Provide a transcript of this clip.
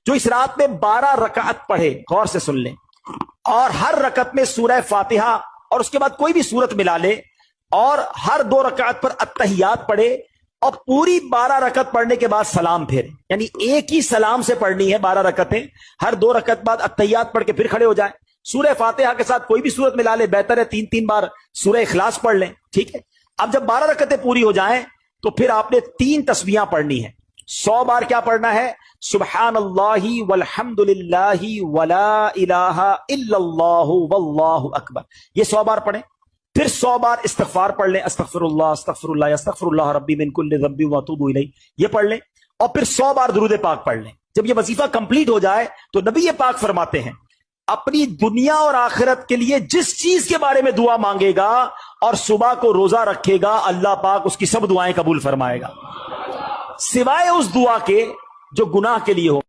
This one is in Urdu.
جو اس رات میں 12 رکعت پڑھے، غور سے سن لیں، اور ہر رکعت میں سورہ فاتحہ اور اس کے بعد کوئی بھی سورت ملا لے، اور ہر 2 رکعت پر التحیات پڑھے، اور پوری 12 رکعت پڑھنے کے بعد سلام پھیرے، یعنی ایک ہی سلام سے پڑھنی ہے 12 رکعتیں، ہر 2 رکعت بعد التحیات پڑھ کے پھر کھڑے ہو جائیں، سورہ فاتحہ کے ساتھ کوئی بھی سورت ملا لے، بہتر ہے 3 بار سورہ اخلاص پڑھ لیں، ٹھیک ہے۔ اب جب 12 رکعتیں پوری ہو جائیں تو پھر آپ نے 3 تسبیحاں پڑھنی ہے، 100 بار کیا پڑھنا ہے؟ سبحان اللہ والحمد للہ ولا الہ الا اللہ واللہ اکبر، یہ 100 بار پڑھیں۔ پھر 100 بار استغفار پڑھ لیں، استغفر اللہ استغفر اللہ ربی من کل ذنب واتوب الیہ، یہ پڑھ لیں، اور پھر 100 بار درود پاک پڑھ لیں۔ جب یہ وظیفہ کمپلیٹ ہو جائے تو نبی پاک فرماتے ہیں اپنی دنیا اور آخرت کے لیے جس چیز کے بارے میں دعا مانگے گا اور صبح کو روزہ رکھے گا، اللہ پاک اس کی سب دعائیں قبول فرمائے گا، سوائے اس دعا کے جو گناہ کے لیے ہو۔